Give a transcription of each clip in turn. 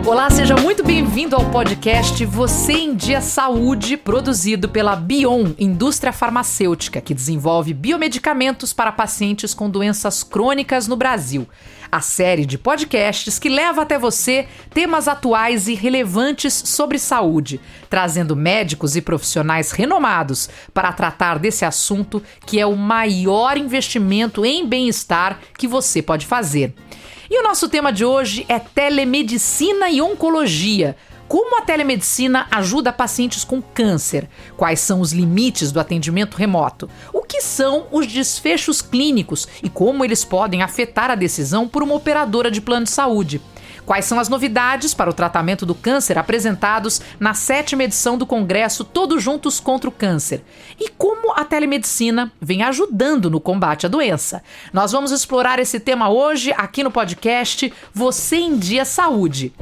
Olá, seja muito bem-vindo ao podcast Você em Dia Saúde, produzido pela Bion, indústria farmacêutica, que desenvolve biomedicamentos para pacientes com doenças crônicas no Brasil. A série de podcasts que leva até você temas atuais e relevantes sobre saúde, trazendo médicos e profissionais renomados para tratar desse assunto que é o maior investimento em bem-estar que você pode fazer. E o nosso tema de hoje é telemedicina e oncologia. Como a telemedicina ajuda pacientes com câncer? Quais são os limites do atendimento remoto? O que são os desfechos clínicos e como eles podem afetar a decisão por uma operadora de plano de saúde? Quais são as novidades para o tratamento do câncer apresentados na 7ª edição do Congresso Todos Juntos contra o Câncer? E como a telemedicina vem ajudando no combate à doença? Nós vamos explorar esse tema hoje aqui no podcast Você em Dia Saúde.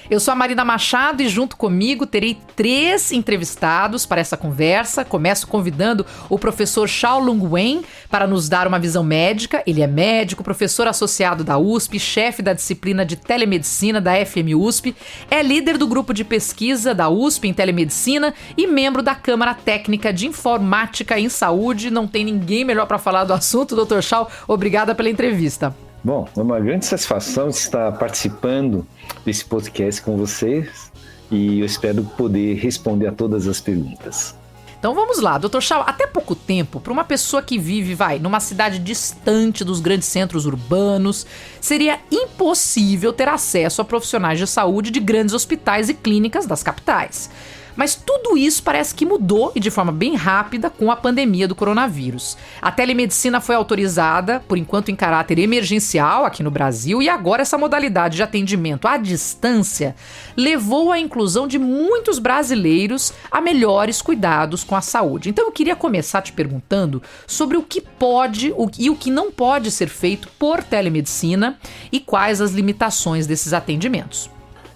Eu sou a Marina Machado e junto comigo terei 3 entrevistados para essa conversa. Começo convidando o professor Xiaolong Wen para nos dar uma visão médica. Ele é médico, professor associado da USP, chefe da disciplina de telemedicina da FMUSP, é líder do grupo de pesquisa da USP em telemedicina e membro da Câmara Técnica de Informática em Saúde. Não tem ninguém melhor para falar do assunto, Dr. Xiao. Obrigada pela entrevista. Bom, é uma grande satisfação estar participando desse podcast com vocês e eu espero poder responder a todas as perguntas. Então vamos lá, Dr. Xiao, até pouco tempo, para uma pessoa que vive, numa cidade distante dos grandes centros urbanos, seria impossível ter acesso a profissionais de saúde de grandes hospitais e clínicas das capitais. Mas tudo isso parece que mudou e de forma bem rápida com a pandemia do coronavírus. A telemedicina foi autorizada, por enquanto em caráter emergencial aqui no Brasil, e agora essa modalidade de atendimento à distância levou à inclusão de muitos brasileiros a melhores cuidados com a saúde. Então eu queria começar te perguntando sobre o que pode e o que não pode ser feito por telemedicina e quais as limitações desses atendimentos.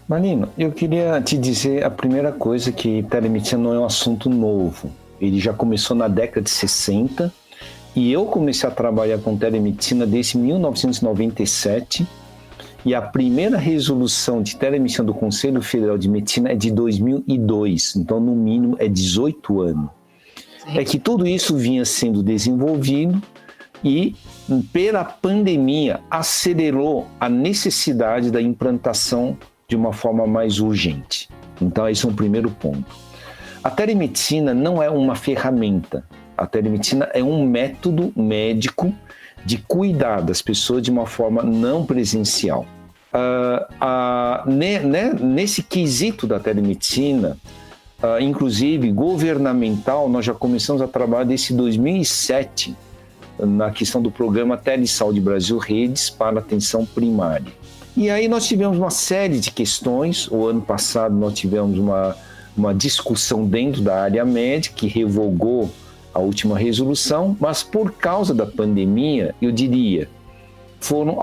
Marina, eu queria te dizer a primeira coisa, que telemedicina não é um assunto novo. Ele já começou na década de 60 e eu comecei a trabalhar com telemedicina desde 1997 e a primeira resolução de telemedicina do Conselho Federal de Medicina é de 2002, então no mínimo é 18 anos. Sim. É que tudo isso vinha sendo desenvolvido e pela pandemia acelerou a necessidade da implantação de uma forma mais urgente. Então, esse é um primeiro ponto. A telemedicina não é uma ferramenta. A telemedicina é um método médico de cuidar das pessoas de uma forma não presencial. Nesse quesito da telemedicina, inclusive governamental, nós já começamos a trabalhar desde 2007 na questão do programa Telesaúde Brasil Redes para atenção primária. E aí nós tivemos uma série de questões. O ano passado nós tivemos uma discussão dentro da área médica que revogou a última resolução, mas por causa da pandemia, eu diria, foram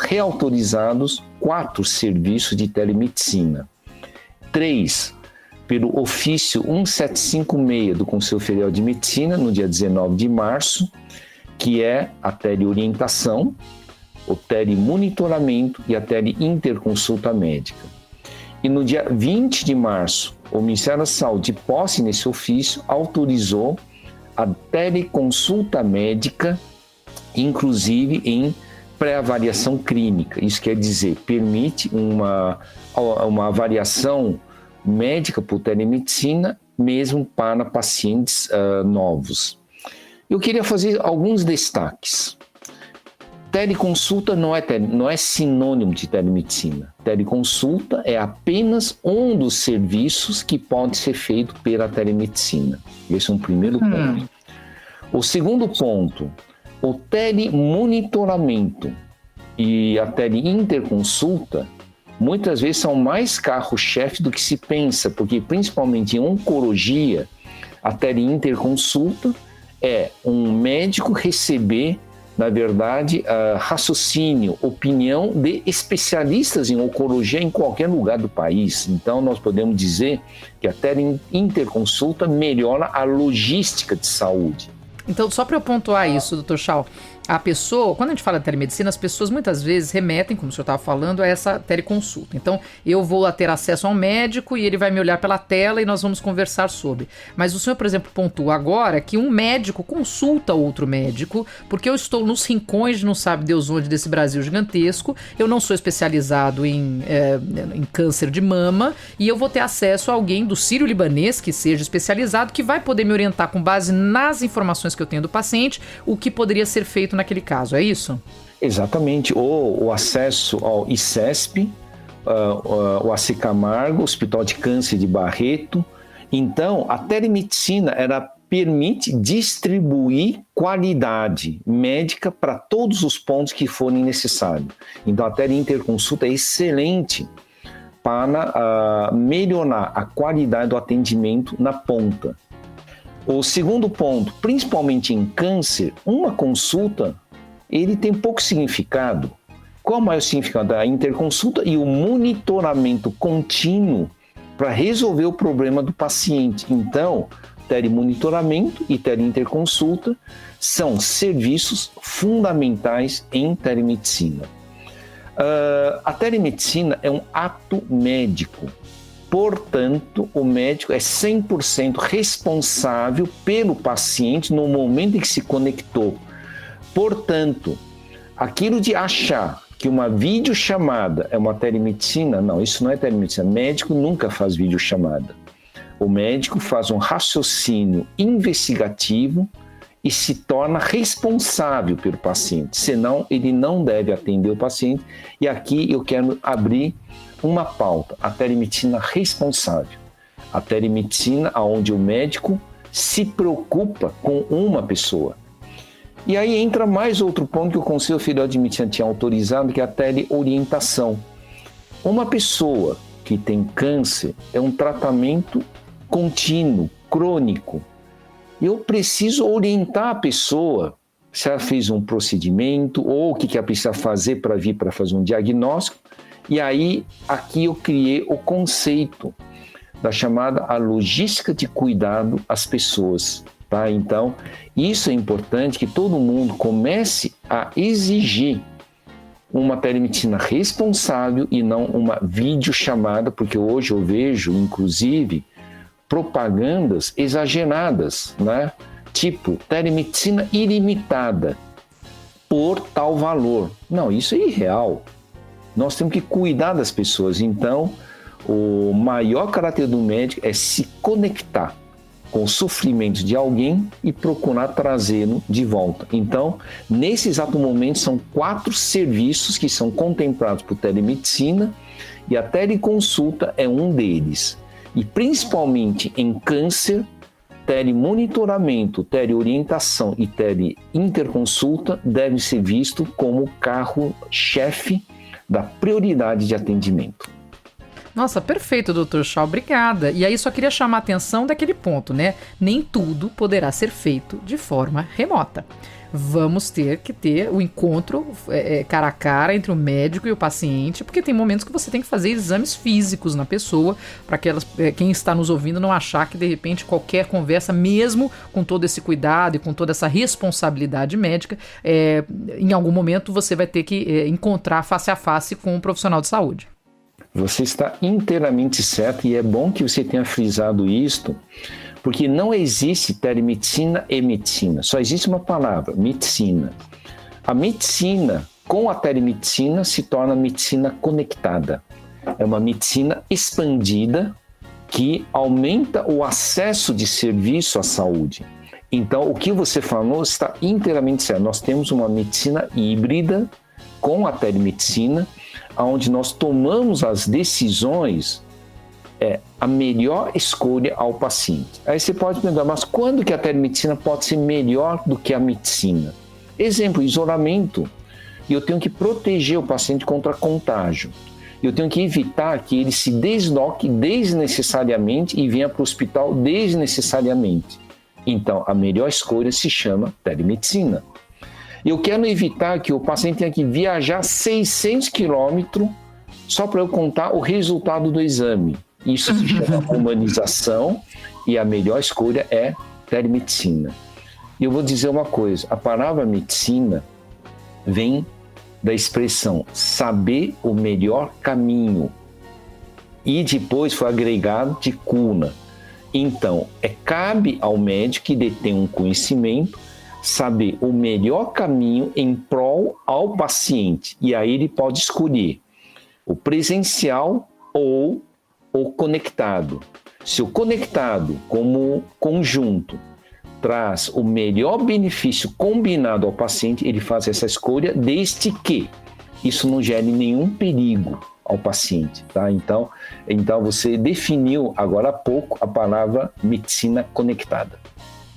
reautorizados 4 serviços de telemedicina. 3 pelo ofício 1756 do Conselho Federal de Medicina, no dia 19 de março, que é a teleorientação, o telemonitoramento e a teleinterconsulta médica. E no dia 20 de março, o Ministério da Saúde, de posse nesse ofício, autorizou a teleconsulta médica, inclusive em pré-avaliação clínica. Isso quer dizer, permite uma avaliação médica por telemedicina, mesmo para pacientes novos. Eu queria fazer alguns destaques. Teleconsulta não é sinônimo de telemedicina. Teleconsulta é apenas um dos serviços que pode ser feito pela telemedicina. Esse é um primeiro ponto. O segundo ponto, o telemonitoramento e a teleinterconsulta muitas vezes são mais carro-chefe do que se pensa, porque principalmente em oncologia, a teleinterconsulta é um médico receber, na verdade, raciocínio, opinião de especialistas em oncologia em qualquer lugar do país. Então, nós podemos dizer que a teleinterconsulta melhora a logística de saúde. Então, só para eu pontuar isso, Dr. Xiao, a pessoa, quando a gente fala de telemedicina, as pessoas muitas vezes remetem, como o senhor estava falando, a essa teleconsulta. Então, eu vou ter acesso a um médico e ele vai me olhar pela tela e nós vamos conversar sobre. Mas o senhor, por exemplo, pontua agora que um médico consulta outro médico, porque eu estou nos rincões de não sabe Deus onde desse Brasil gigantesco, eu não sou especializado em câncer de mama e eu vou ter acesso a alguém do Sírio-Libanês que seja especializado, que vai poder me orientar com base nas informações que eu tenho do paciente, o que poderia ser feito naquele caso, é isso? Exatamente, ou o acesso ao ICESP, o AC Camargo, Hospital de Câncer de Barreto. Então, a telemedicina, ela permite distribuir qualidade médica para todos os pontos que forem necessários. Então, a teleinterconsulta é excelente para melhorar a qualidade do atendimento na ponta. O segundo ponto, principalmente em câncer, uma consulta, ele tem pouco significado. Qual é o maior significado? Da interconsulta e o monitoramento contínuo para resolver o problema do paciente. Então, telemonitoramento e teleinterconsulta são serviços fundamentais em telemedicina. A telemedicina é um ato médico. Portanto, o médico é 100% responsável pelo paciente no momento em que se conectou. Portanto, aquilo de achar que uma videochamada é uma telemedicina, não, isso não é telemedicina. O médico nunca faz videochamada. O médico faz um raciocínio investigativo e se torna responsável pelo paciente. Senão, ele não deve atender o paciente. E aqui eu quero abrir uma pauta, a telemedicina responsável. A telemedicina onde o médico se preocupa com uma pessoa. E aí entra mais outro ponto que o Conselho Federal de Medicina tinha autorizado, que é a teleorientação. Uma pessoa que tem câncer é um tratamento contínuo, crônico. Eu preciso orientar a pessoa se ela fez um procedimento ou o que ela precisa fazer para vir para fazer um diagnóstico. E aí, aqui eu criei o conceito da chamada a logística de cuidado às pessoas. Tá? Então, isso é importante que todo mundo comece a exigir uma telemedicina responsável e não uma videochamada, porque hoje eu vejo, inclusive, propagandas exageradas, né? Tipo, telemedicina ilimitada por tal valor. Não, isso é irreal. Nós temos que cuidar das pessoas. Então, o maior caráter do médico é se conectar com o sofrimento de alguém e procurar trazê-lo de volta. Então, nesse exato momento, são 4 serviços que são contemplados por telemedicina e a teleconsulta é um deles. E principalmente em câncer, telemonitoramento, teleorientação e teleinterconsulta devem ser visto como carro-chefe da prioridade de atendimento. Nossa, perfeito, Dr. Shaw, obrigada. E aí só queria chamar a atenção daquele ponto, né? Nem tudo poderá ser feito de forma remota. Vamos ter que ter o encontro cara a cara entre o médico e o paciente, porque tem momentos que você tem que fazer exames físicos na pessoa, para que quem está nos ouvindo não achar que de repente qualquer conversa, mesmo com todo esse cuidado e com toda essa responsabilidade médica, em algum momento você vai ter que encontrar face a face com um profissional de saúde. Você está inteiramente certo e é bom que você tenha frisado isto, porque não existe telemedicina e medicina, só existe uma palavra, medicina. A medicina com a telemedicina se torna medicina conectada. É uma medicina expandida que aumenta o acesso de serviço à saúde. Então, o que você falou está inteiramente certo. Nós temos uma medicina híbrida com a telemedicina, onde nós tomamos as decisões, a melhor escolha ao paciente. Aí você pode perguntar, mas quando que a telemedicina pode ser melhor do que a medicina? Exemplo, isolamento. Eu tenho que proteger o paciente contra contágio. Eu tenho que evitar que ele se desloque desnecessariamente e venha para o hospital desnecessariamente. Então, a melhor escolha se chama telemedicina. Eu quero evitar que o paciente tenha que viajar 600 quilômetros só para eu contar o resultado do exame. Isso se chama humanização e a melhor escolha é telemedicina. E eu vou dizer uma coisa, a palavra medicina vem da expressão saber o melhor caminho e depois foi agregado de cuna. Então, cabe ao médico que detém um conhecimento saber o melhor caminho em prol ao paciente. E aí ele pode escolher o presencial ou o conectado. Se o conectado, como conjunto, traz o melhor benefício combinado ao paciente, ele faz essa escolha desde que isso não gere nenhum perigo ao paciente, tá? Então você definiu agora há pouco a palavra medicina conectada.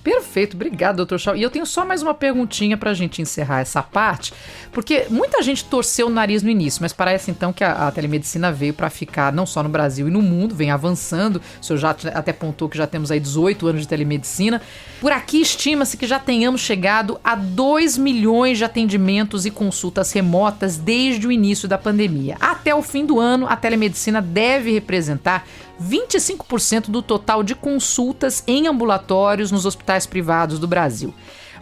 Perfeito, obrigado, doutor Schauer. E eu tenho só mais uma perguntinha para a gente encerrar essa parte, porque muita gente torceu o nariz no início, mas parece então que a telemedicina veio para ficar não só no Brasil e no mundo, vem avançando. O senhor já até apontou que já temos aí 18 anos de telemedicina. Por aqui estima-se que já tenhamos chegado a 2 milhões de atendimentos e consultas remotas desde o início da pandemia. Até o fim do ano, a telemedicina deve representar 25% do total de consultas em ambulatórios nos hospitais privados do Brasil.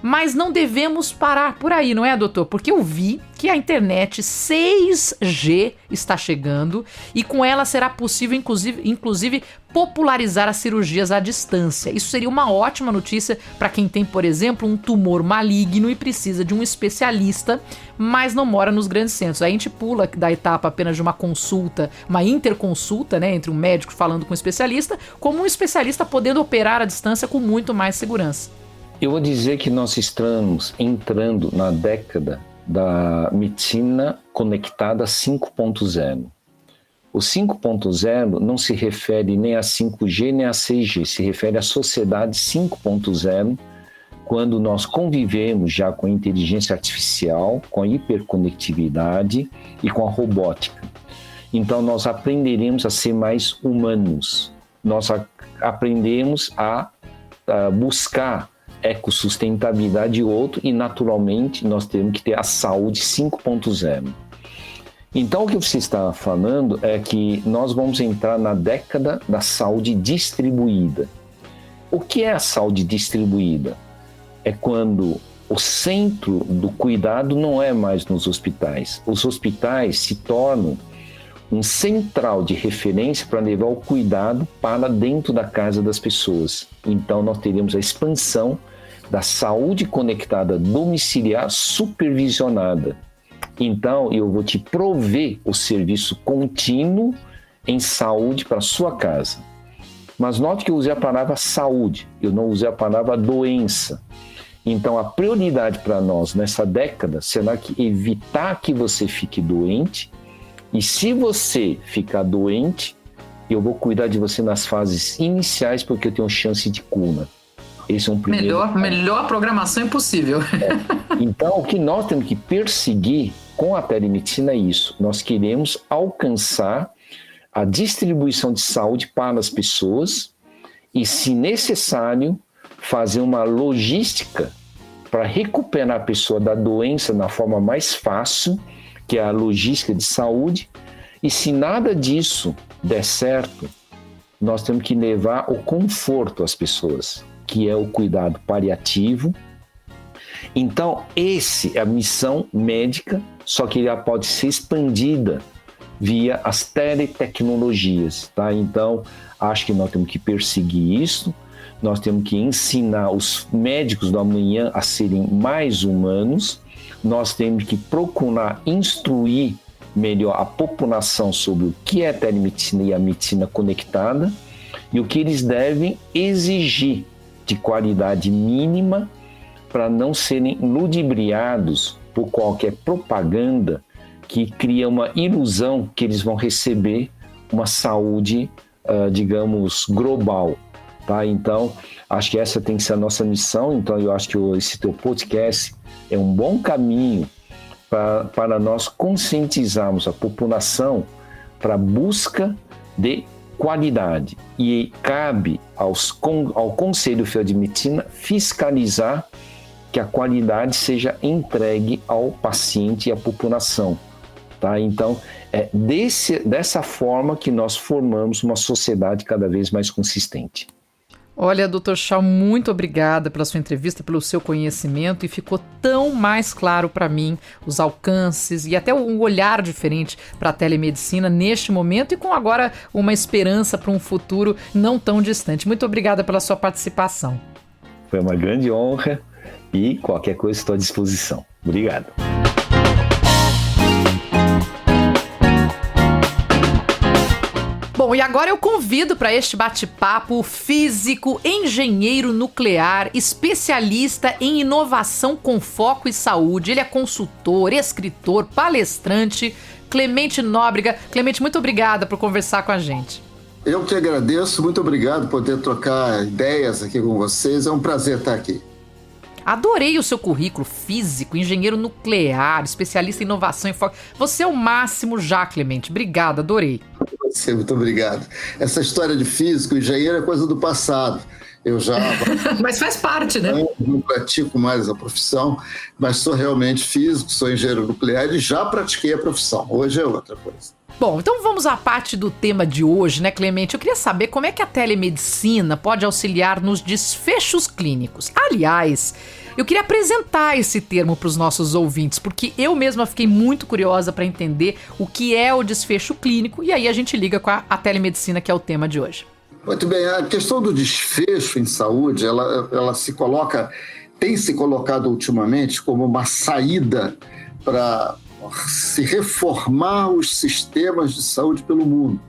Mas não devemos parar por aí, não é, doutor? Porque eu vi que a internet 6G está chegando e com ela será possível, inclusive, popularizar as cirurgias à distância. Isso seria uma ótima notícia para quem tem, por exemplo, um tumor maligno e precisa de um especialista, mas não mora nos grandes centros. Aí a gente pula da etapa apenas de uma consulta, uma interconsulta, né, entre um médico falando com um especialista, como um especialista podendo operar à distância com muito mais segurança. Eu vou dizer que nós estamos entrando na década da medicina conectada 5.0. O 5.0 não se refere nem a 5G nem a 6G, se refere à sociedade 5.0, quando nós convivemos já com a inteligência artificial, com a hiperconectividade e com a robótica. Então nós aprenderemos a ser mais humanos, nós aprendemos a buscar ecossustentabilidade de outro e, naturalmente, nós temos que ter a saúde 5.0. Então, o que você está falando é que nós vamos entrar na década da saúde distribuída. O que é a saúde distribuída? É quando o centro do cuidado não é mais nos hospitais. Os hospitais se tornam um central de referência para levar o cuidado para dentro da casa das pessoas. Então, nós teremos a expansão da saúde conectada domiciliar supervisionada. Então, eu vou te prover o serviço contínuo em saúde para a sua casa. Mas note que eu usei a palavra saúde, eu não usei a palavra doença. Então, a prioridade para nós nessa década será que evitar que você fique doente. E se você ficar doente, eu vou cuidar de você nas fases iniciais, porque eu tenho chance de cura. Esse é um primeiro... Melhor programação impossível. Então, o que nós temos que perseguir com a telemedicina é isso. Nós queremos alcançar a distribuição de saúde para as pessoas e, se necessário, fazer uma logística para recuperar a pessoa da doença na forma mais fácil, que é a logística de saúde. E se nada disso der certo, nós temos que levar o conforto às pessoas, que é o cuidado paliativo. Então, essa é a missão médica, só que ela pode ser expandida via as teletecnologias, tá? Então, acho que nós temos que perseguir isso, nós temos que ensinar os médicos do amanhã a serem mais humanos, nós temos que procurar instruir melhor a população sobre o que é telemedicina e a medicina conectada e o que eles devem exigir de qualidade mínima para não serem ludibriados por qualquer propaganda que cria uma ilusão que eles vão receber uma saúde, digamos, global. Tá? Então, acho que essa tem que ser a nossa missão. Então, eu acho que esse teu podcast é um bom caminho para nós conscientizarmos a população para a busca de qualidade. E cabe ao Conselho Federal de Medicina fiscalizar que a qualidade seja entregue ao paciente e à população. Tá? Então, é dessa forma que nós formamos uma sociedade cada vez mais consistente. Olha, Dr. Shah, muito obrigada pela sua entrevista, pelo seu conhecimento, e ficou tão mais claro para mim os alcances e até um olhar diferente para a telemedicina neste momento e com agora uma esperança para um futuro não tão distante. Muito obrigada pela sua participação. Foi uma grande honra e qualquer coisa estou à disposição. Obrigado. Bom, e agora eu convido para este bate-papo o físico, engenheiro nuclear, especialista em inovação com foco e saúde. Ele é consultor, escritor, palestrante, Clemente Nóbrega. Clemente, muito obrigada por conversar com a gente. Eu que agradeço, muito obrigado por poder trocar ideias aqui com vocês. É um prazer estar aqui. Adorei o seu currículo, físico, engenheiro nuclear, especialista em inovação e foco. Você é o máximo já, Clemente. Obrigada, adorei. Muito obrigado. Essa história de físico, engenheiro é coisa do passado. Eu já... Mas faz parte, né? Não pratico mais a profissão, mas sou realmente físico, sou engenheiro nuclear e já pratiquei a profissão. Hoje é outra coisa. Bom, então vamos à parte do tema de hoje, né, Clemente? Eu queria saber como é que a telemedicina pode auxiliar nos desfechos clínicos. Aliás, eu queria apresentar esse termo para os nossos ouvintes, porque eu mesma fiquei muito curiosa para entender o que é o desfecho clínico, e aí a gente liga com a telemedicina, que é o tema de hoje. Muito bem, a questão do desfecho em saúde, ela tem se colocado ultimamente como uma saída para se reformar os sistemas de saúde pelo mundo.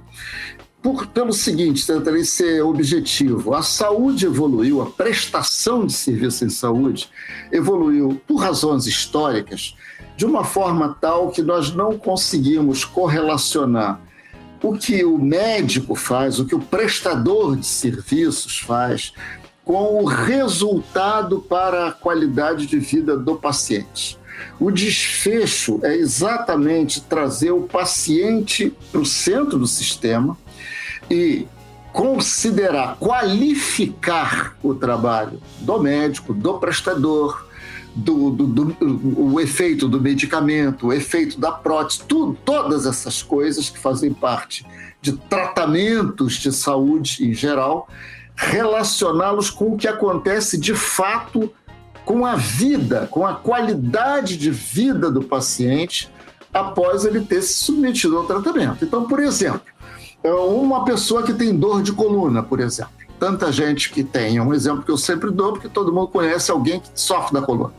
Pelo seguinte, tentarei ser objetivo, a saúde evoluiu, a prestação de serviço em saúde evoluiu por razões históricas de uma forma tal que nós não conseguimos correlacionar o que o médico faz, o que o prestador de serviços faz, com o resultado para a qualidade de vida do paciente. O desfecho é exatamente trazer o paciente para o centro do sistema e considerar, qualificar o trabalho do médico, do prestador, o efeito do medicamento, o efeito da prótese, todas essas coisas que fazem parte de tratamentos de saúde em geral, relacioná-los com o que acontece de fato com a vida, com a qualidade de vida do paciente após ele ter se submetido ao tratamento. Então, por exemplo, uma pessoa que tem dor de coluna, por exemplo, tanta gente que tem, é um exemplo que eu sempre dou, porque todo mundo conhece alguém que sofre da coluna.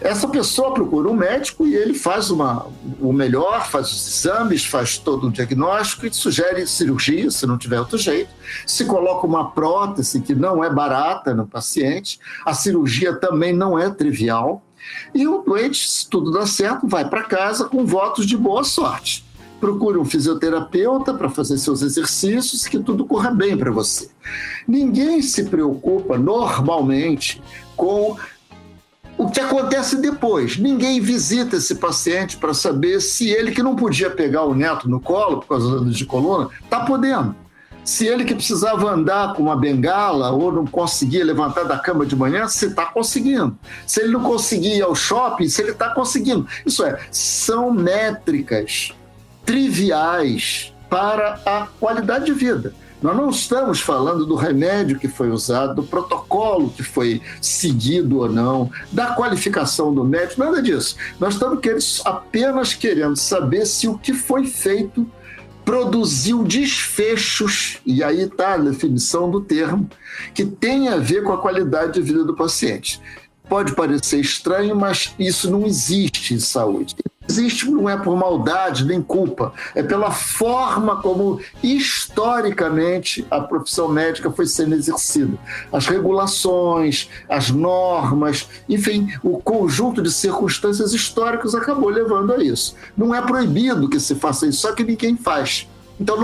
Essa pessoa procura um médico e ele faz o melhor, faz os exames, faz todo o diagnóstico e sugere cirurgia, se não tiver outro jeito. Se coloca uma prótese que não é barata no paciente, a cirurgia também não é trivial. E o doente, se tudo dá certo, vai para casa com votos de boa sorte. Procure um fisioterapeuta para fazer seus exercícios, que tudo corra bem para você. Ninguém se preocupa normalmente com o que acontece depois. Ninguém visita esse paciente para saber se ele, que não podia pegar o neto no colo por causa da dor de coluna, está podendo. Se ele que precisava andar com uma bengala ou não conseguia levantar da cama de manhã, se está conseguindo. Se ele não conseguia ir ao shopping, se ele está conseguindo. Isso é, são métricas triviais para a qualidade de vida. Nós não estamos falando do remédio que foi usado, do protocolo que foi seguido ou não, da qualificação do médico, nada disso. Nós estamos apenas querendo saber se o que foi feito produziu desfechos, e aí está a definição do termo, que tem a ver com a qualidade de vida do paciente. Pode parecer estranho, mas isso não existe em saúde. Existe, não é por maldade nem culpa, é pela forma como historicamente a profissão médica foi sendo exercida. As regulações, as normas, enfim, o conjunto de circunstâncias históricas acabou levando a isso. Não é proibido que se faça isso, só que ninguém faz. Então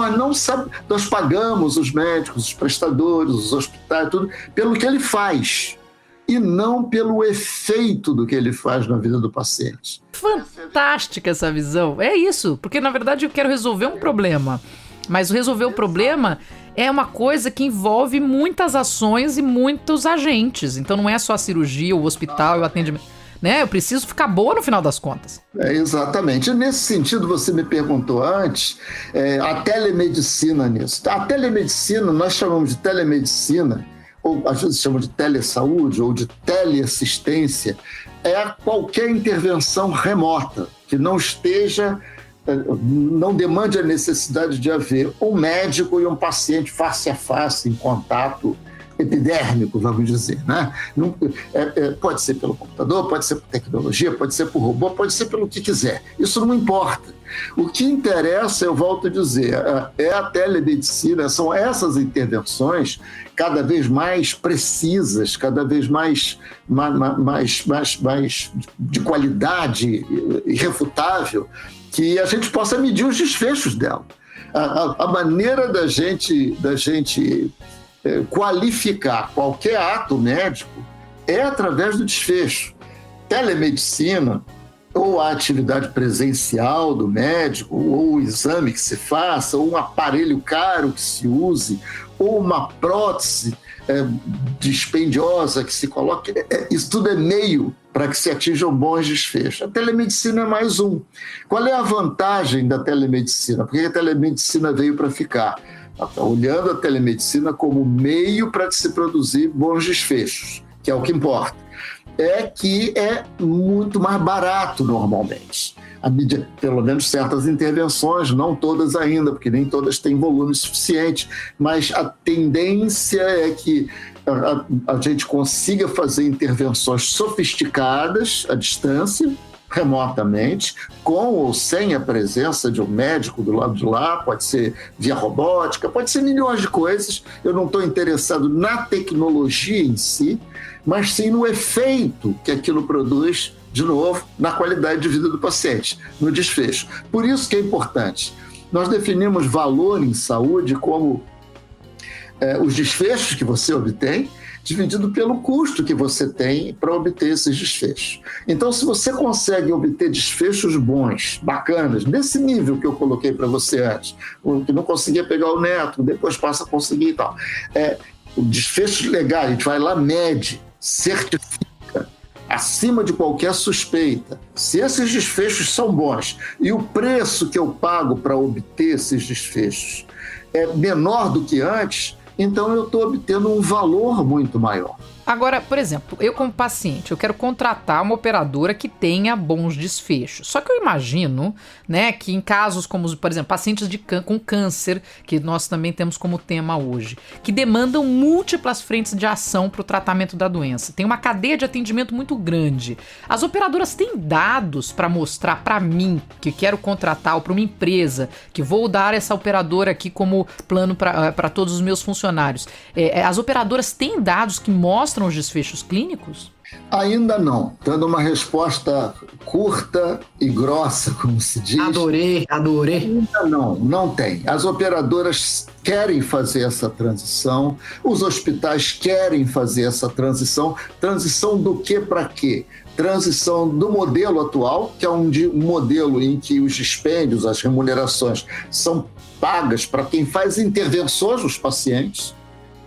nós pagamos os médicos, os prestadores, os hospitais, tudo, pelo que ele faz, e não pelo efeito do que ele faz na vida do paciente. Fantástica essa visão. É isso, porque na verdade eu quero resolver um problema, mas resolver o problema é uma coisa que envolve muitas ações e muitos agentes. Então não é só a cirurgia, o hospital, o atendimento, né? Eu preciso ficar boa no final das contas. Exatamente. Nesse sentido, você me perguntou antes, a telemedicina nisso. A telemedicina, nós chamamos de telemedicina ou às vezes chama de telesaúde ou de teleassistência, é qualquer intervenção remota que não demande a necessidade de haver um médico e um paciente face a face, em contato epidérmico, vamos dizer, né? Pode ser pelo computador, pode ser por tecnologia, pode ser por robô, pode ser pelo que quiser. Isso não importa. O que interessa, eu volto a dizer, é a telemedicina, são essas intervenções cada vez mais precisas, cada vez mais de qualidade irrefutável, que a gente possa medir os desfechos dela. A maneira da gente qualificar qualquer ato médico é através do desfecho. Telemedicina, ou a atividade presencial do médico, ou o exame que se faça, ou um aparelho caro que se use, ou uma prótese dispendiosa que se coloque, isso tudo é meio para que se atinjam bons desfechos. A telemedicina é mais um. Qual é a vantagem da telemedicina? Porque a telemedicina veio para ficar. Olhando a telemedicina como meio para se produzir bons desfechos, que é o que importa. É que é muito mais barato normalmente. Pelo menos certas intervenções, não todas ainda, porque nem todas têm volume suficiente, mas a tendência é que a gente consiga fazer intervenções sofisticadas à distância, remotamente, com ou sem a presença de um médico do lado de lá, pode ser via robótica, pode ser milhões de coisas. Eu não estou interessado na tecnologia em si, mas sim no efeito que aquilo produz, de novo, na qualidade de vida do paciente, no desfecho. Por isso que é importante. Nós definimos valor em saúde como os desfechos que você obtém, dividido pelo custo que você tem para obter esses desfechos. Então, se você consegue obter desfechos bons, bacanas, nesse nível que eu coloquei para você antes, que não conseguia pegar o neto, depois passa a conseguir e tal, o desfecho legal, a gente vai lá, mede, certifica, acima de qualquer suspeita. Se esses desfechos são bons e o preço que eu pago para obter esses desfechos é menor do que antes, então eu estou obtendo um valor muito maior. Agora, por exemplo, eu como paciente, eu quero contratar uma operadora que tenha bons desfechos. Só que eu imagino, né, que em casos como, por exemplo, pacientes com câncer, que nós também temos como tema hoje, que demandam múltiplas frentes de ação para o tratamento da doença. Tem uma cadeia de atendimento muito grande. As operadoras têm dados para mostrar para mim, que quero contratar, ou para uma empresa, que vou dar essa operadora aqui como plano para todos os meus funcionários. As operadoras têm dados que mostram os desfechos clínicos? Ainda não. Dando uma resposta curta e grossa, como se diz. Adorei. Ainda não tem. As operadoras querem fazer essa transição, os hospitais querem fazer essa transição. Transição do que para quê? Transição do modelo atual, que é um modelo em que os dispêndios, as remunerações são pagas para quem faz intervenções nos pacientes,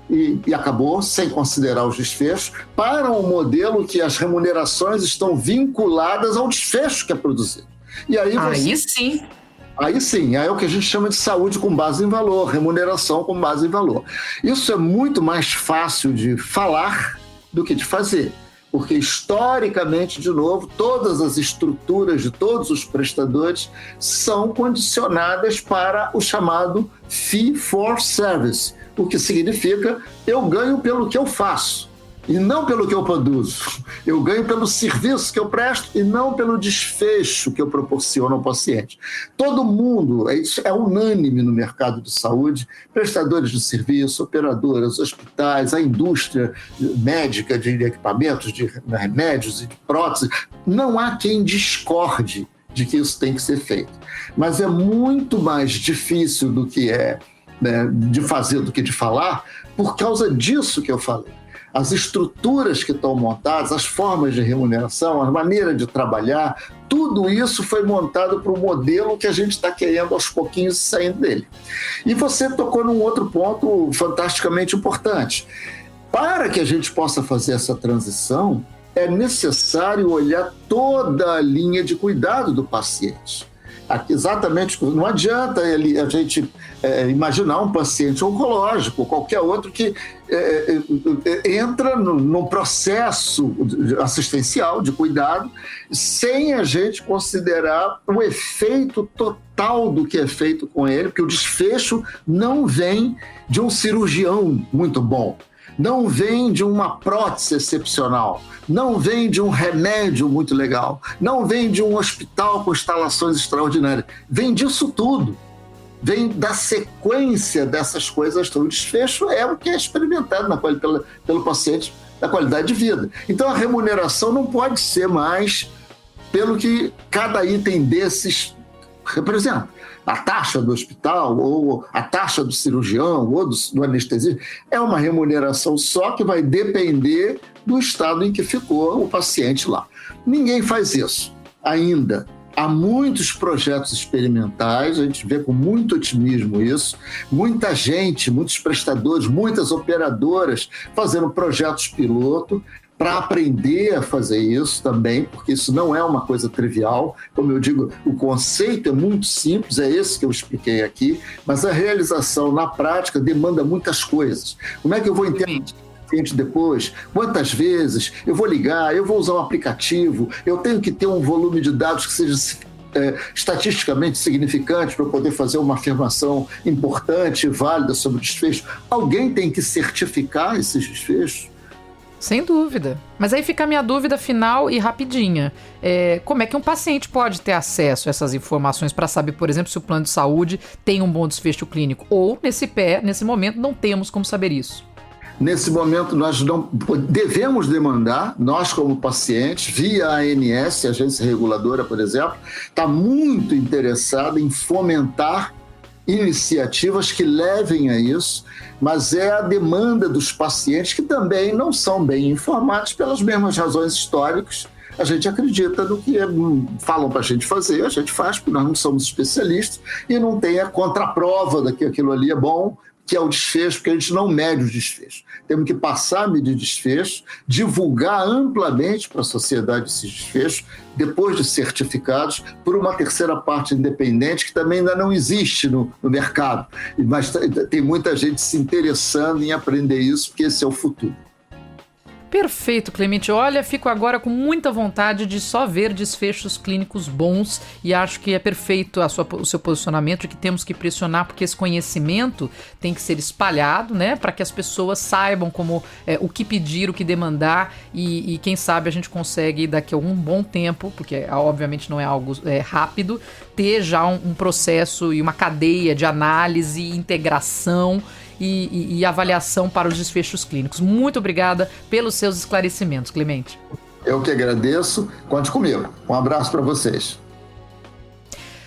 e acabou, sem considerar os desfechos, para um modelo que as remunerações estão vinculadas ao desfecho que é produzido. E aí sim, aí é o que a gente chama de saúde com base em valor, remuneração com base em valor. Isso é muito mais fácil de falar do que de fazer, porque historicamente, de novo, todas as estruturas de todos os prestadores são condicionadas para o chamado fee for service, o que significa eu ganho pelo que eu faço e não pelo que eu produzo. Eu ganho pelo serviço que eu presto e não pelo desfecho que eu proporciono ao paciente. Todo mundo, isso é unânime no mercado de saúde, prestadores de serviço, operadoras, hospitais, a indústria médica de equipamentos, de remédios e de próteses, não há quem discorde de que isso tem que ser feito. Mas é muito mais difícil do que de fazer do que de falar, por causa disso que eu falei. As estruturas que estão montadas, as formas de remuneração, a maneira de trabalhar, tudo isso foi montado para o modelo que a gente está querendo aos pouquinhos sair dele. E você tocou num outro ponto fantasticamente importante. Para que a gente possa fazer essa transição, é necessário olhar toda a linha de cuidado do paciente. exatamente, não adianta a gente imaginar um paciente oncológico ou qualquer outro que entra num processo assistencial de cuidado sem a gente considerar o efeito total do que é feito com ele, porque o desfecho não vem de um cirurgião muito bom, não vem de uma prótese excepcional, não vem de um remédio muito legal, não vem de um hospital com instalações extraordinárias, vem disso tudo. Vem da sequência dessas coisas. O desfecho é o que é experimentado pelo paciente da qualidade de vida. Então, a remuneração não pode ser mais pelo que cada item desses representa. A taxa do hospital, ou a taxa do cirurgião, ou do anestesista, é uma remuneração só que vai depender do estado em que ficou o paciente lá. Ninguém faz isso ainda. Há muitos projetos experimentais, a gente vê com muito otimismo isso, muita gente, muitos prestadores, muitas operadoras fazendo projetos piloto para aprender a fazer isso também, porque isso não é uma coisa trivial. Como eu digo, o conceito é muito simples, é esse que eu expliquei aqui, mas a realização na prática demanda muitas coisas. Como é que eu vou entender depois? Quantas vezes eu vou ligar, eu vou usar um aplicativo, eu tenho que ter um volume de dados que seja estatisticamente significante para poder fazer uma afirmação importante e válida sobre o desfecho. Alguém tem que certificar esses desfechos. Sem dúvida. Mas aí fica a minha dúvida final e rapidinha. Como é que um paciente pode ter acesso a essas informações para saber, por exemplo, se o plano de saúde tem um bom desfecho clínico? Ou, nesse momento, não temos como saber isso? Nesse momento, nós não devemos demandar, nós como pacientes, via a ANS, a agência reguladora, por exemplo, está muito interessada em fomentar iniciativas que levem a isso, mas é a demanda dos pacientes que também não são bem informados pelas mesmas razões históricas. A gente acredita no que falam para a gente fazer, a gente faz, porque nós não somos especialistas e não tem a contraprova de que aquilo ali é bom, que é o desfecho, porque a gente não mede os desfechos. Temos que passar a medir desfechos, divulgar amplamente para a sociedade esses desfechos, depois de certificados, por uma terceira parte independente que também ainda não existe no mercado. Mas tem muita gente se interessando em aprender isso, porque esse é o futuro. Perfeito, Clemente. Olha, fico agora com muita vontade de só ver desfechos clínicos bons e acho que é perfeito o seu posicionamento de que temos que pressionar porque esse conhecimento tem que ser espalhado, né, para que as pessoas saibam o que pedir, o que demandar e quem sabe a gente consegue daqui a algum bom tempo, porque obviamente não é algo rápido, ter já um processo e uma cadeia de análise, integração e avaliação para os desfechos clínicos. Muito obrigada pelos seus esclarecimentos, Clemente. Eu que agradeço. Conte comigo. Um abraço para vocês.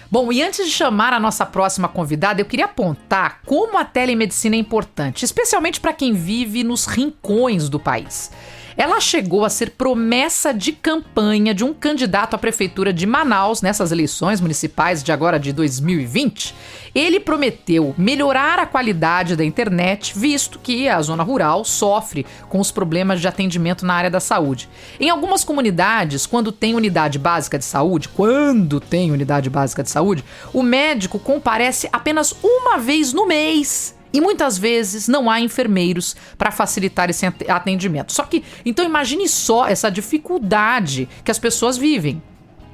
Bom, e antes de chamar a nossa próxima convidada, eu queria apontar como a telemedicina é importante, especialmente para quem vive nos rincões do país. Ela chegou a ser promessa de campanha de um candidato à prefeitura de Manaus nessas eleições municipais de agora de 2020. Ele prometeu melhorar a qualidade da internet, visto que a zona rural sofre com os problemas de atendimento na área da saúde. Em algumas comunidades, quando tem unidade básica de saúde, o médico comparece apenas uma vez no mês. E muitas vezes não há enfermeiros para facilitar esse atendimento. Só que, então imagine só essa dificuldade que as pessoas vivem.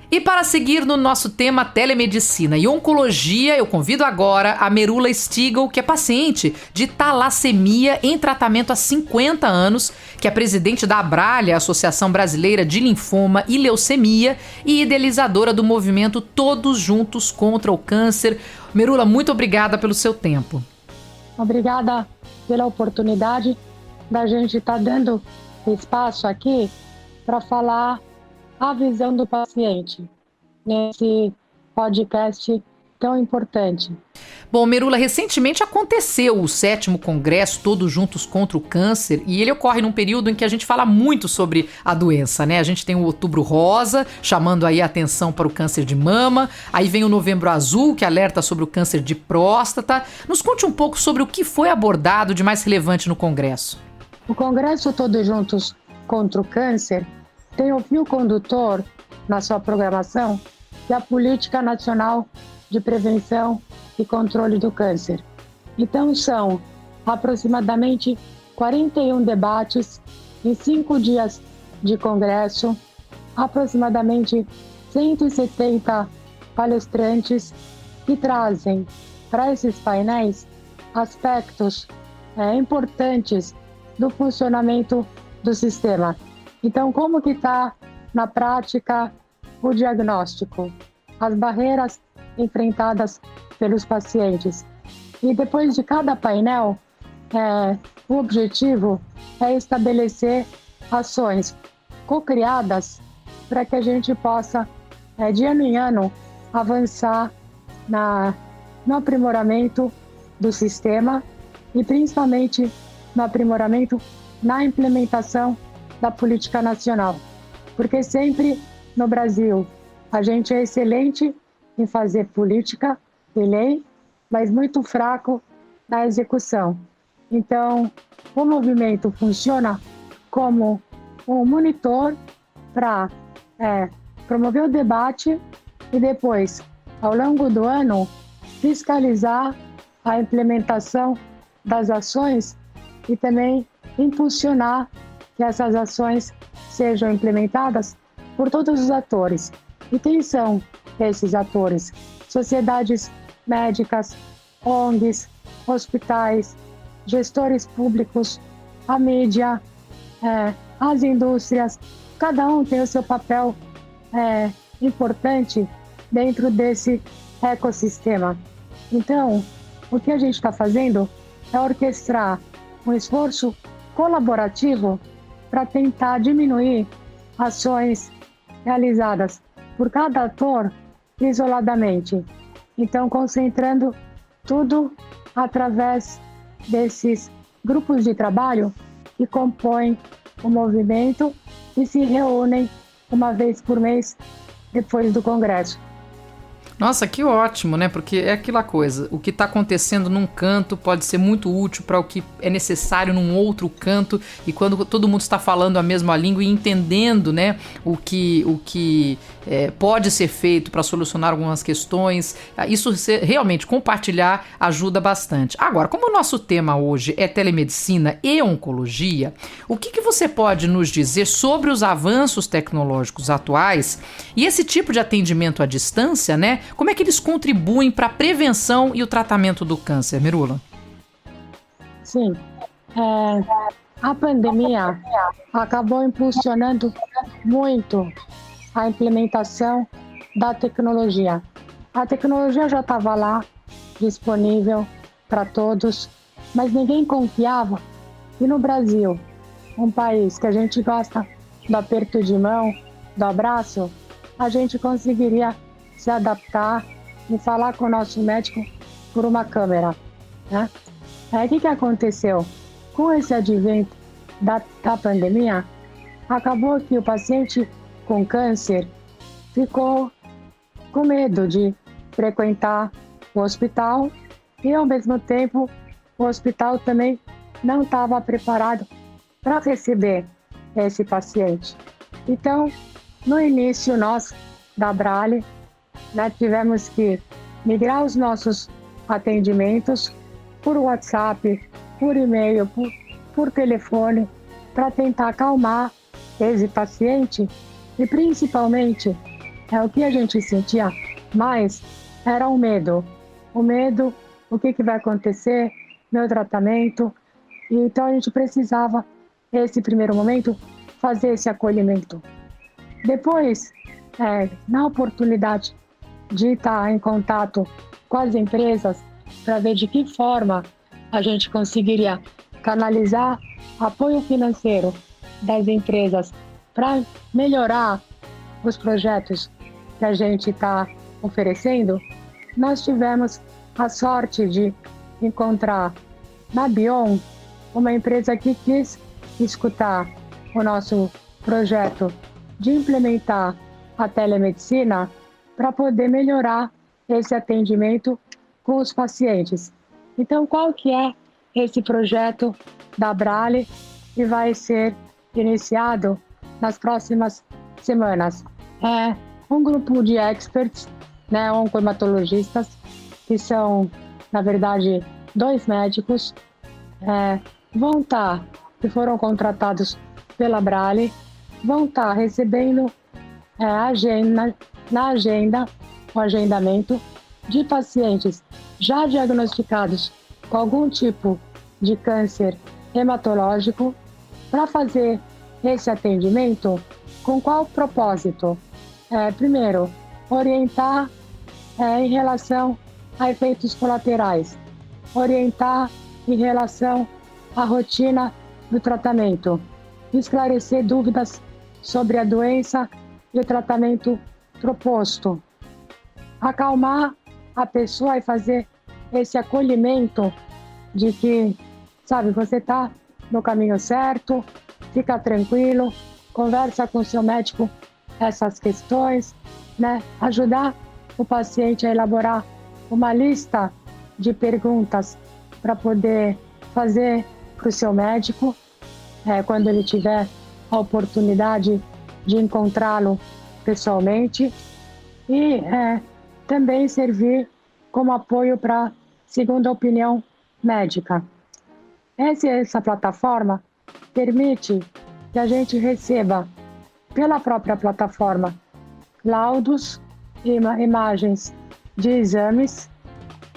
E para seguir no nosso tema telemedicina e oncologia, eu convido agora a Merula Stigl, que é paciente de talassemia em tratamento há 50 anos, que é presidente da Abralha, Associação Brasileira de Linfoma e Leucemia, e idealizadora do movimento Todos Juntos contra o Câncer. Merula, muito obrigada pelo seu tempo. Obrigada pela oportunidade da gente estar dando espaço aqui para falar a visão do paciente nesse podcast tão importante. Bom, Merula, recentemente aconteceu o 7º Congresso Todos Juntos contra o Câncer e ele ocorre num período em que a gente fala muito sobre a doença, né? A gente tem o Outubro Rosa, chamando aí a atenção para o câncer de mama, aí vem o Novembro Azul, que alerta sobre o câncer de próstata. Nos conte um pouco sobre o que foi abordado de mais relevante no Congresso. O Congresso Todos Juntos contra o Câncer tem o fio condutor na sua programação e a Política Nacional de Prevenção e Controle do Câncer. Então, são aproximadamente 41 debates em 5 dias de congresso, aproximadamente 170 palestrantes que trazem para esses painéis aspectos importantes do funcionamento do sistema. Então, como que está na prática o diagnóstico, as barreiras enfrentadas pelos pacientes. E depois de cada painel, o objetivo é estabelecer ações co-criadas para que a gente possa, de ano em ano, avançar no aprimoramento do sistema e principalmente no aprimoramento na implementação da política nacional. Porque sempre no Brasil a gente é excelente em fazer política e lei, mas muito fraco na execução. Então, o movimento funciona como um monitor para promover o debate e depois, ao longo do ano, fiscalizar a implementação das ações e também impulsionar que essas ações sejam implementadas por todos os atores. E quem são esses atores? Sociedades médicas, ONGs, hospitais, gestores públicos, a mídia, as indústrias. Cada um tem o seu papel importante dentro desse ecossistema. Então, o que a gente está fazendo é orquestrar um esforço colaborativo para tentar diminuir ações realizadas por cada ator isoladamente. Então, concentrando tudo através desses grupos de trabalho que compõem o movimento e se reúnem uma vez por mês depois do Congresso. Nossa, que ótimo, né? Porque é aquela coisa, o que está acontecendo num canto pode ser muito útil para o que é necessário num outro canto, e quando todo mundo está falando a mesma língua e entendendo, né, o que pode ser feito para solucionar algumas questões, isso realmente compartilhar ajuda bastante. Agora, como o nosso tema hoje é telemedicina e oncologia, o que você pode nos dizer sobre os avanços tecnológicos atuais e esse tipo de atendimento à distância, né? Como é que eles contribuem para a prevenção e o tratamento do câncer, Mirula? Sim, a pandemia acabou impulsionando muito a implementação da tecnologia. A tecnologia já estava lá, disponível para todos, mas ninguém confiava que no Brasil, um país que a gente gosta do aperto de mão, do abraço, a gente conseguiria se adaptar e falar com o nosso médico por uma câmera, né? Aí o que aconteceu? Com esse advento da pandemia, acabou que o paciente com câncer ficou com medo de frequentar o hospital e, ao mesmo tempo, o hospital também não estava preparado para receber esse paciente. Então, no início, nós, da Brale, tivemos que migrar os nossos atendimentos por WhatsApp, por e-mail, por telefone, para tentar acalmar esse paciente. E principalmente, o que a gente sentia mais era o medo. O medo, o que vai acontecer, meu tratamento. E então a gente precisava, nesse primeiro momento, fazer esse acolhimento. Depois, na oportunidade de estar em contato com as empresas para ver de que forma a gente conseguiria canalizar apoio financeiro das empresas para melhorar os projetos que a gente está oferecendo, nós tivemos a sorte de encontrar na Bion uma empresa que quis escutar o nosso projeto de implementar a telemedicina para poder melhorar esse atendimento com os pacientes. Então, qual que é esse projeto da Brale que vai ser iniciado nas próximas semanas? É um grupo de experts, né, oncohematologistas, que são, na verdade, 2 médicos, que foram contratados pela Abrale, vão estar recebendo na agenda, o agendamento de pacientes já diagnosticados com algum tipo de câncer hematológico, para fazer esse atendimento com qual propósito? Primeiro, orientar em relação a efeitos colaterais, orientar em relação à rotina do tratamento, esclarecer dúvidas sobre a doença e o tratamento proposto, acalmar a pessoa e fazer esse acolhimento de que, sabe, você está no caminho certo, fica tranquilo, conversa com o seu médico essas questões, né? Ajudar o paciente a elaborar uma lista de perguntas para poder fazer para o seu médico, quando ele tiver a oportunidade de encontrá-lo pessoalmente, e também servir como apoio para segunda opinião médica. Essa plataforma permite que a gente receba, pela própria plataforma, laudos e imagens de exames,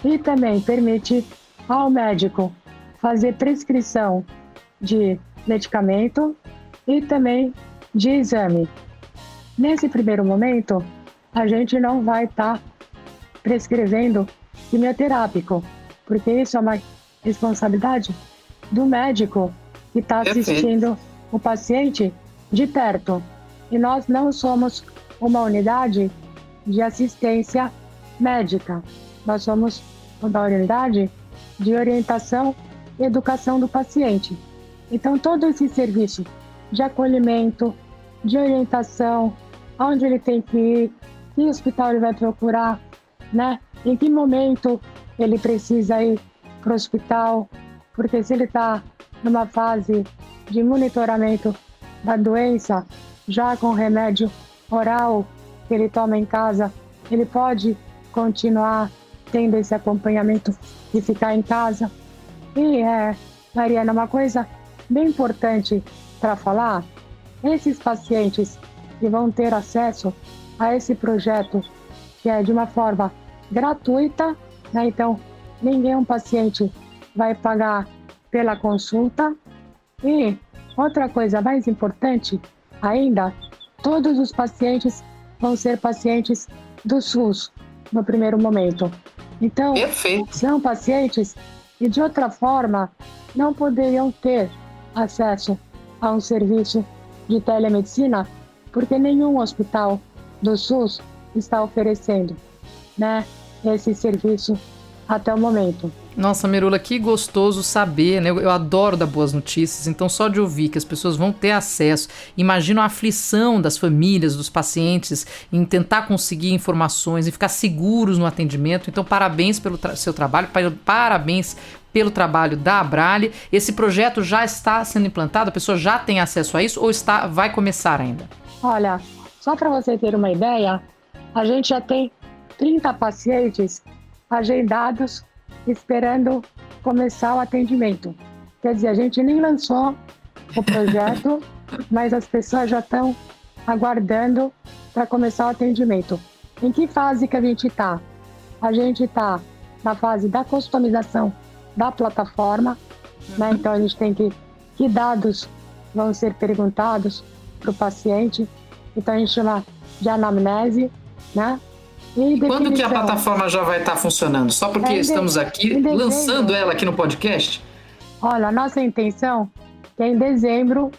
e também permite ao médico fazer prescrição de medicamento e também de exame. Nesse primeiro momento, a gente não vai estar prescrevendo quimioterápico, porque isso é uma responsabilidade do médico que está assistindo o paciente de perto. E nós não somos uma unidade de assistência médica. Nós somos uma unidade de orientação e educação do paciente. Então, todo esse serviço de acolhimento, de orientação, aonde ele tem que ir, que hospital ele vai procurar, né? Em que momento ele precisa ir para o hospital, porque se ele está numa fase de monitoramento da doença, já com remédio oral que ele toma em casa, ele pode continuar tendo esse acompanhamento e ficar em casa. E, Mariana, uma coisa bem importante para falar, esses pacientes que vão ter acesso a esse projeto, que é de uma forma gratuita, né? Então, nenhum paciente vai pagar pela consulta. E outra coisa mais importante ainda, todos os pacientes vão ser pacientes do SUS no primeiro momento. Então, são pacientes que de outra forma não poderiam ter acesso a um serviço de telemedicina, porque nenhum hospital do SUS está oferecendo, né, esse serviço até o momento. Nossa, Merula, que gostoso saber, né? Eu adoro dar boas notícias, então só de ouvir que as pessoas vão ter acesso, imagino a aflição das famílias, dos pacientes, em tentar conseguir informações e ficar seguros no atendimento. Então, parabéns pelo seu trabalho, parabéns pelo trabalho da Abrale. Esse projeto já está sendo implantado? A pessoa já tem acesso a isso ou vai começar ainda? Olha, só para você ter uma ideia, a gente já tem 30 pacientes agendados esperando começar o atendimento. Quer dizer, a gente nem lançou o projeto, mas as pessoas já estão aguardando para começar o atendimento. Em que fase que a gente está? A gente está na fase da customização da plataforma, né? Então a gente tem que dados vão ser perguntados para o paciente. Então a gente chama de anamnese, né? E quando que a plataforma já vai estar funcionando? Só porque estamos aqui lançando ela aqui no podcast? Olha, a nossa intenção é que em dezembro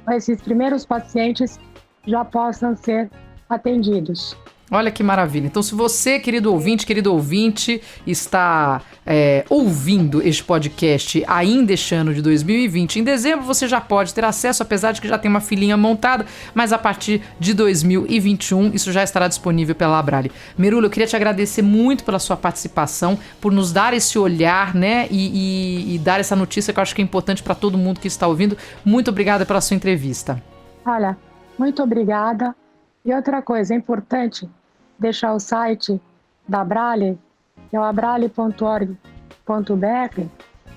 esses primeiros pacientes já possam ser atendidos. Olha que maravilha. Então, se você, querido ouvinte, está ouvindo este podcast ainda este ano de 2020, em dezembro você já pode ter acesso, apesar de que já tem uma filinha montada, mas a partir de 2021 isso já estará disponível pela Abrale. Merula, eu queria te agradecer muito pela sua participação, por nos dar esse olhar, né, e dar essa notícia que eu acho que é importante para todo mundo que está ouvindo. Muito obrigada pela sua entrevista. Olha, muito obrigada. E outra coisa, é importante deixar o site da Abrale, que é o abrale.org.br,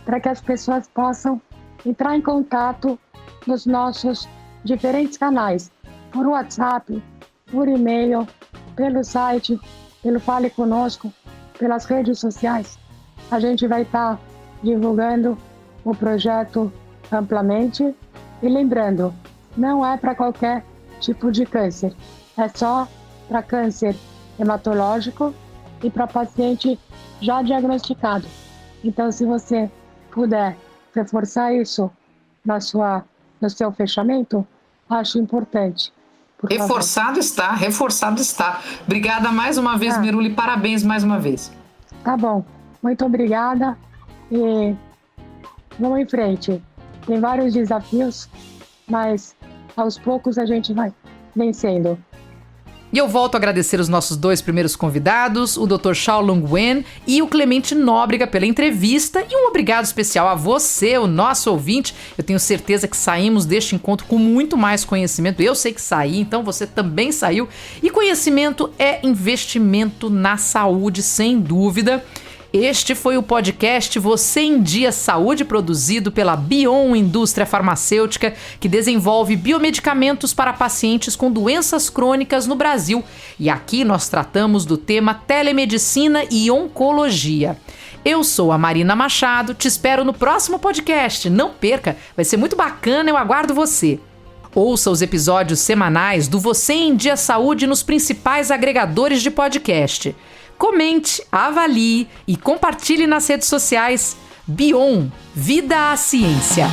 para que as pessoas possam entrar em contato nos nossos diferentes canais, por WhatsApp, por e-mail, pelo site, pelo Fale Conosco, pelas redes sociais. A gente vai estar divulgando o projeto amplamente e lembrando, não é para qualquer tipo de câncer, é só para câncer hematológico e para paciente já diagnosticado. Então, se você puder reforçar isso no seu fechamento, acho importante. Reforçado está. Obrigada mais uma vez, Meruli, parabéns mais uma vez. Tá bom, muito obrigada e vamos em frente. Tem vários desafios, mas aos poucos a gente vai vencendo. E eu volto a agradecer os nossos 2 primeiros convidados, o Dr. Xiaolong Wen e o Clemente Nóbrega pela entrevista, e um obrigado especial a você, o nosso ouvinte. Eu tenho certeza que saímos deste encontro com muito mais conhecimento. Eu sei que saí, então você também saiu. E conhecimento é investimento na saúde, sem dúvida. Este foi o podcast Você em Dia Saúde, produzido pela Bion Indústria Farmacêutica, que desenvolve biomedicamentos para pacientes com doenças crônicas no Brasil. E aqui nós tratamos do tema telemedicina e oncologia. Eu sou a Marina Machado, te espero no próximo podcast. Não perca, vai ser muito bacana, eu aguardo você. Ouça os episódios semanais do Você em Dia Saúde nos principais agregadores de podcast. Comente, avalie e compartilhe nas redes sociais. Bion, Vida à Ciência.